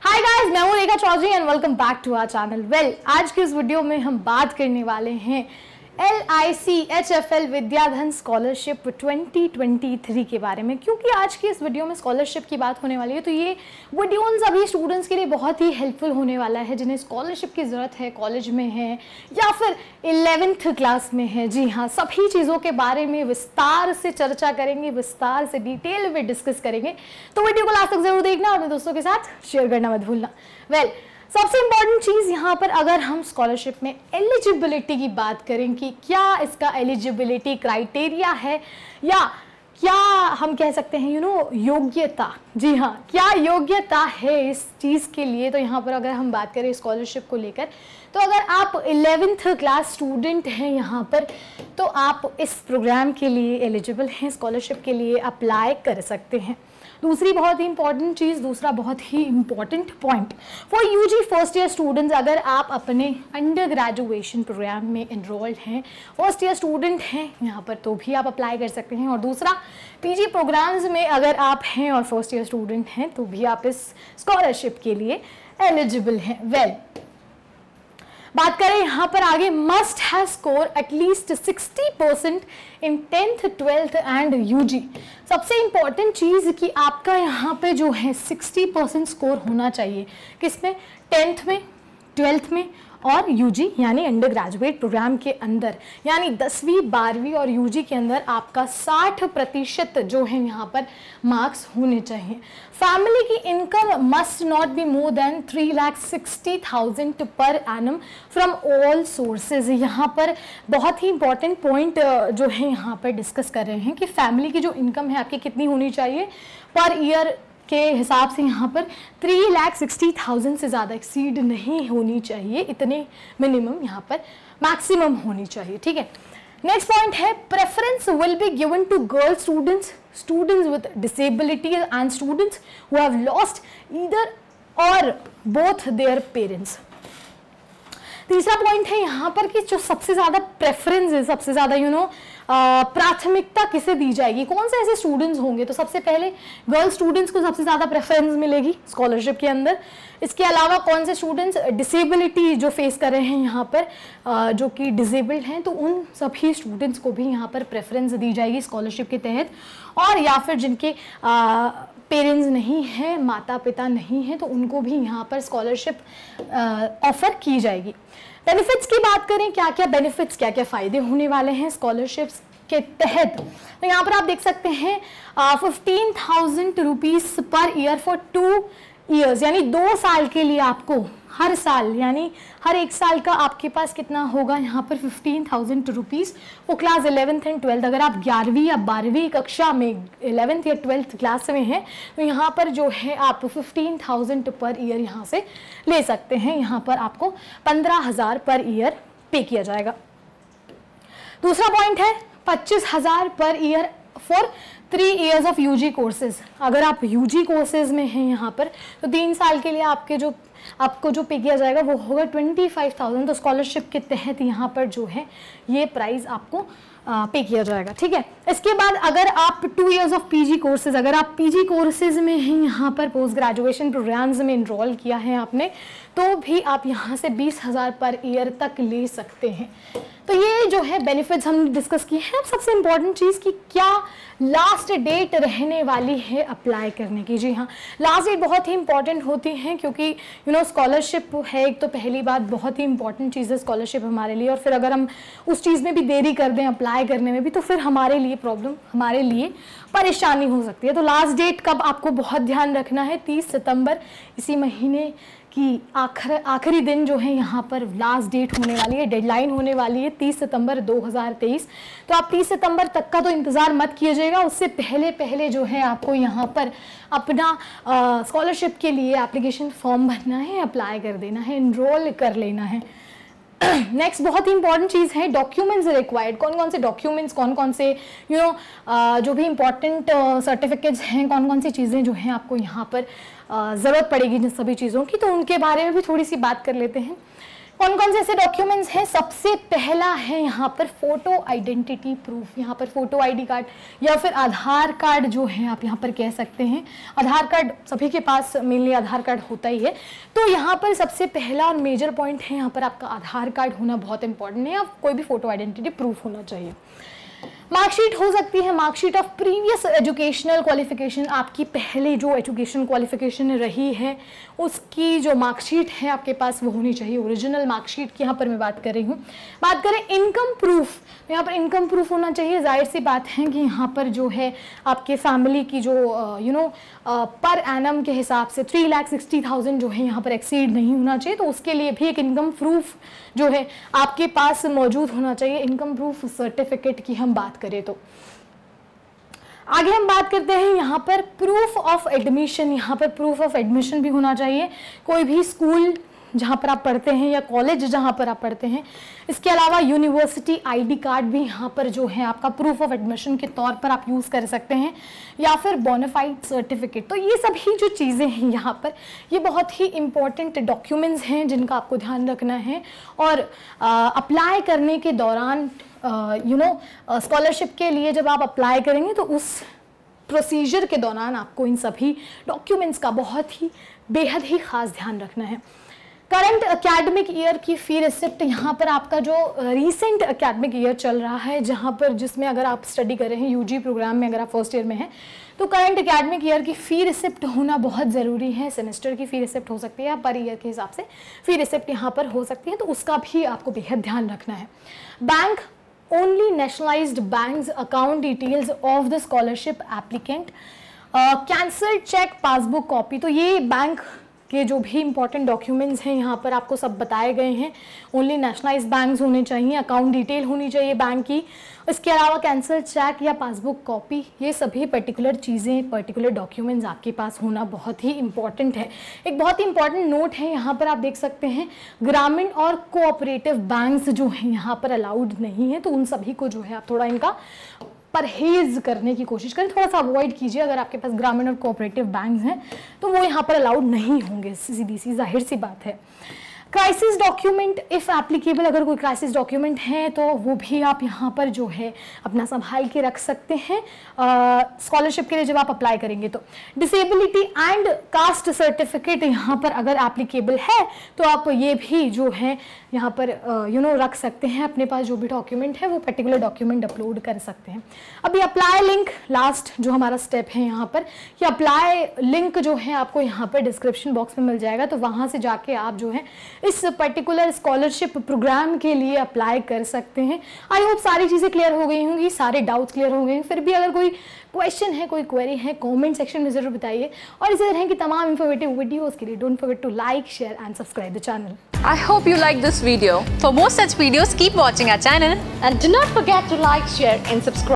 हाय guys, मैं हूं Rekha Chaudhary and welcome back to our channel. आज के इस वीडियो में हम बात करने वाले हैं LIC-HFL विद्याधन स्कॉलरशिप 2023 के बारे में। क्योंकि आज की इस वीडियो में स्कॉलरशिप की बात होने वाली है, तो ये वीडियो उन सभी स्टूडेंट्स के लिए बहुत ही हेल्पफुल होने वाला है जिन्हें स्कॉलरशिप की ज़रूरत है, कॉलेज में है या फिर 11th क्लास में है। जी हाँ, सभी चीज़ों के बारे में विस्तार से चर्चा करेंगे, विस्तार से डिटेल में डिस्कस करेंगे। तो वीडियो को लास्ट तक जरूर देखना और अपने दोस्तों के साथ शेयर करना मत भूलना। सबसे इंपॉर्टेंट चीज़ यहाँ पर अगर हम स्कॉलरशिप में एलिजिबिलिटी की बात करें कि क्या इसका एलिजिबिलिटी क्राइटेरिया है या क्या हम कह सकते हैं योग्यता। जी हाँ, क्या योग्यता है इस चीज़ के लिए। तो यहाँ पर अगर हम बात करें स्कॉलरशिप को लेकर, तो अगर आप 11th क्लास स्टूडेंट हैं यहाँ पर, तो आप इस प्रोग्राम के लिए एलिजिबल हैं, स्कॉलरशिप के लिए अप्लाई कर सकते हैं। दूसरा बहुत ही important point for UG first year students, अगर आप अपने अंडर ग्रेजुएशन प्रोग्राम में एनरोल्ड हैं, फर्स्ट ईयर स्टूडेंट हैं यहाँ पर, तो भी आप अप्लाई कर सकते हैं। और दूसरा, पीजी प्रोग्राम्स में अगर आप हैं और फर्स्ट ईयर स्टूडेंट हैं, तो भी आप इस स्कॉलरशिप के लिए एलिजिबल हैं। बात करें यहाँ पर आगे, must have score at least 60% in 10th 12th and UG. सबसे इंपॉर्टेंट चीज़ कि आपका यहाँ पे जो है 60% स्कोर होना चाहिए, किसमें? 10th में, 12th में और यूजी यानी अंडर ग्रेजुएट प्रोग्राम के अंदर, यानी 10वीं 12वीं और यूजी के अंदर आपका 60% जो है यहाँ पर मार्क्स होने चाहिए। फैमिली की income must not be more than 3,60,000 per annum from all sources. यहाँ पर बहुत ही इंपॉर्टेंट पॉइंट जो है यहाँ पर डिस्कस कर रहे हैं कि फैमिली की जो इनकम है आपकी कितनी होनी चाहिए पर ईयर के हिसाब से। यहाँ पर 3,60,000 से ज़्यादा एक्सीड नहीं होनी चाहिए, इतने मिनिमम यहाँ पर मैक्सिमम होनी चाहिए। ठीक है, नेक्स्ट पॉइंट है, preference will be given to girl students, students with disability and students who have lost either or both their parents. तीसरा पॉइंट है यहाँ पर कि जो सबसे ज़्यादा प्रेफरेंस है, सबसे ज़्यादा प्राथमिकता किसे दी जाएगी, कौन से ऐसे स्टूडेंट्स होंगे। तो सबसे पहले गर्ल स्टूडेंट्स को सबसे ज़्यादा प्रेफरेंस मिलेगी स्कॉलरशिप के अंदर। इसके अलावा कौन से स्टूडेंट्स डिसेबिलिटी जो फेस कर रहे हैं यहाँ पर, जो कि डिसेबल्ड हैं, तो उन सभी स्टूडेंट्स को भी यहाँ पर प्रेफरेंस दी जाएगी स्कॉलरशिप के तहत। और या फिर जिनके पेरेंट्स नहीं हैं, माता पिता नहीं हैं, तो उनको भी यहाँ पर स्कॉलरशिप ऑफर की जाएगी। बेनिफिट्स की बात करें, क्या क्या बेनिफिट्स, क्या क्या फ़ायदे होने वाले हैं स्कॉलरशिप्स के तहत, तो यहाँ पर आप देख सकते हैं 15,000 रुपीज़ पर ईयर फॉर 2 ईयर्स, यानी 2 साल के लिए आपको हर साल, यानी हर 1 साल का आपके पास कितना होगा यहाँ पर 15,000 रुपीज़ वो क्लास 11th एंड 12th। अगर आप 11वीं या 12वीं कक्षा में 11th या 12th क्लास में हैं, तो यहाँ पर जो है आप 15,000 पर ईयर यहाँ से ले सकते हैं। यहाँ पर आपको 15,000 पर ईयर पे किया जाएगा। दूसरा पॉइंट है 25,000 पर year for 3 years of UG courses. अगर आप यूजी कोर्सेज में हैं यहाँ पर, तो 3 साल के लिए आपको जो पे किया जाएगा वो होगा 25,000। तो स्कॉलरशिप के तहत यहाँ पर जो है ये प्राइस आपको पे किया जाएगा। ठीक है, इसके बाद अगर आप 2 years ऑफ पीजी कोर्सेज, अगर आप पीजी कोर्सेज में हैं यहाँ पर, पोस्ट ग्रेजुएशन प्रोग्राम्स में इनरोल किया है आपने, तो भी आप यहाँ से 20,000 पर ईयर तक ले सकते हैं। तो ये जो है बेनिफिट्स हम डिस्कस किए हैं। अब सबसे इम्पॉर्टेंट चीज़ कि क्या लास्ट डेट रहने वाली है अप्लाई करने की। जी हाँ, लास्ट डेट बहुत ही इंपॉर्टेंट होती है, क्योंकि स्कॉलरशिप है एक, तो पहली बात बहुत ही इंपॉर्टेंट चीज़ है स्कॉलरशिप हमारे लिए। और फिर अगर हम उस चीज़ में भी देरी कर दें अप्लाई करने में भी, तो फिर हमारे लिए प्रॉब्लम, हमारे लिए परेशानी हो सकती है। तो लास्ट डेट कब आपको बहुत ध्यान रखना है, 30 सितंबर, इसी महीने की आखिरी दिन जो है यहाँ पर लास्ट डेट होने वाली है, डेडलाइन होने वाली है 30 सितंबर 2023। तो आप 30 सितंबर तक का तो इंतज़ार मत कीजिएगा, उससे पहले जो है आपको यहाँ पर अपना स्कॉलरशिप के लिए एप्लीकेशन फॉर्म भरना है, अप्लाई कर देना है, इनरोल कर लेना है। नेक्स्ट बहुत ही इंपॉर्टेंट चीज़ है डॉक्यूमेंट्स रिक्वायर्ड। कौन कौन से डॉक्यूमेंट्स, कौन कौन से जो भी इंपॉर्टेंट सर्टिफिकेट्स हैं, कौन कौन सी चीज़ें जो हैं आपको यहाँ पर ज़रूरत पड़ेगी जिन सभी चीज़ों की, तो उनके बारे में भी थोड़ी सी बात कर लेते हैं। कौन कौन से ऐसे डॉक्यूमेंट्स हैं? सबसे पहला है यहाँ पर फोटो आइडेंटिटी प्रूफ। यहाँ पर फोटो आईडी कार्ड या फिर आधार कार्ड जो है आप यहाँ पर कह सकते हैं। आधार कार्ड सभी के पास मेनली आधार कार्ड होता ही है, तो यहाँ पर सबसे पहला और मेजर पॉइंट है यहाँ पर आपका आधार कार्ड होना बहुत इंपॉर्टेंट है, या कोई भी फोटो आइडेंटिटी प्रूफ होना चाहिए। मार्कशीट हो सकती है, marksheet of previous educational qualification, आपकी पहले जो एजुकेशन क्वालिफिकेशन रही है उसकी जो मार्कशीट है आपके पास वो होनी चाहिए, ओरिजिनल मार्कशीट की यहाँ पर मैं बात कर रही हूँ। बात करें इनकम प्रूफ, यहाँ पर इनकम प्रूफ होना चाहिए। जाहिर सी बात है कि यहाँ पर जो है आपके फैमिली की जो पर एनम के हिसाब से 3,60,000 जो है यहाँ पर एक्सीड नहीं होना चाहिए, तो उसके लिए भी एक इनकम प्रूफ जो है आपके पास मौजूद होना चाहिए। इनकम प्रूफ सर्टिफिकेट की हम बात करें तो आगे हम बात करते हैं यहाँ पर प्रूफ ऑफ एडमिशन। यहाँ पर प्रूफ ऑफ एडमिशन भी होना चाहिए, कोई भी स्कूल जहाँ पर आप पढ़ते हैं या कॉलेज जहाँ पर आप पढ़ते हैं। इसके अलावा यूनिवर्सिटी आईडी कार्ड भी यहाँ पर जो है आपका प्रूफ ऑफ एडमिशन के तौर पर आप यूज़ कर सकते हैं, या फिर बोनाफाइड सर्टिफिकेट। तो ये सभी जो चीज़ें हैं यहाँ पर, ये बहुत ही इंपॉर्टेंट डॉक्यूमेंट्स हैं जिनका आपको ध्यान रखना है। और अप्लाई करने के दौरान स्कॉलरशिप के लिए जब आप अप्लाई करेंगे तो उस प्रोसीजर के दौरान आपको इन सभी डॉक्यूमेंट्स का बहुत ही बेहद ही खास ध्यान रखना है। करंट एकेडमिक ईयर की फ़ी रिसिप्ट, यहाँ पर आपका जो रीसेंट एकेडमिक ईयर चल रहा है जहाँ पर जिसमें अगर आप स्टडी कर रहे हैं यूजी प्रोग्राम में, अगर आप फर्स्ट ईयर में हैं तो करंट एकेडमिक ईयर की फ़ी रिसिप्ट होना बहुत ज़रूरी है। सेमेस्टर की फ़ी रिसिप्ट हो सकती है या पर ईयर के हिसाब से फ़ी रिसिप्ट यहाँ पर हो सकती है, तो उसका भी आपको बेहद ध्यान रखना है। Bank only nationalized banks account details of the scholarship applicant, cancelled check, passbook copy. तो ये बैंक के जो भी इंपॉर्टेंट डॉक्यूमेंट्स हैं यहाँ पर आपको सब बताए गए हैं। ओनली नेशनलाइज्ड बैंक्स होने चाहिए, अकाउंट डिटेल होनी चाहिए बैंक की, इसके अलावा कैंसल चेक या पासबुक कॉपी, ये सभी पर्टिकुलर चीज़ें, पर्टिकुलर डॉक्यूमेंट्स आपके पास होना बहुत ही इंपॉर्टेंट है। एक बहुत ही इंपॉर्टेंट नोट है यहाँ पर आप देख सकते हैं, ग्रामीण और कोऑपरेटिव बैंक्स जो हैं यहाँ पर अलाउड नहीं है, तो उन सभी को जो है आप थोड़ा इनका परहेज करने की कोशिश करें, थोड़ा सा अवॉइड कीजिए। अगर आपके पास ग्रामीण और कोऑपरेटिव बैंक्स हैं तो वो यहाँ पर अलाउड नहीं होंगे, सीधी सी जाहिर सी बात है। क्राइसिस डॉक्यूमेंट इफ़ एप्लीकेबल, अगर कोई क्राइसिस डॉक्यूमेंट है तो वो भी आप यहाँ पर जो है अपना संभाल के रख सकते हैं स्कॉलरशिप के लिए जब आप अप्लाई करेंगे तो। डिसेबिलिटी एंड कास्ट सर्टिफिकेट यहाँ पर अगर एप्लीकेबल है तो आप ये भी जो है यहाँ पर रख सकते हैं, अपने पास जो भी डॉक्यूमेंट है वो पर्टिकुलर डॉक्यूमेंट अपलोड कर सकते हैं। अभी अप्लाई लिंक लास्ट जो हमारा स्टेप है यहाँ पर, कि अप्लाई लिंक जो है आपको यहाँ पर डिस्क्रिप्शन बॉक्स में मिल जाएगा, तो वहाँ से जाके आप जो है इस पर्टिकुलर स्कॉलरशिप प्रोग्राम के लिए अप्लाई कर सकते हैं। आई होप सारी चीज़ें क्लियर हो गई होंगी, सारे डाउट्स क्लियर हो गए। फिर भी अगर कोई क्वेश्चन है, कोई क्वेरी है, कमेंट सेक्शन में ज़रूर बताइए। और इसी तरह की तमाम इंफॉर्मेटिव वीडियोस के लिए don't forget to like, share and subscribe the channel. I hope you like this video. For more such videos, keep watching our channel and do not forget to like, share and subscribe.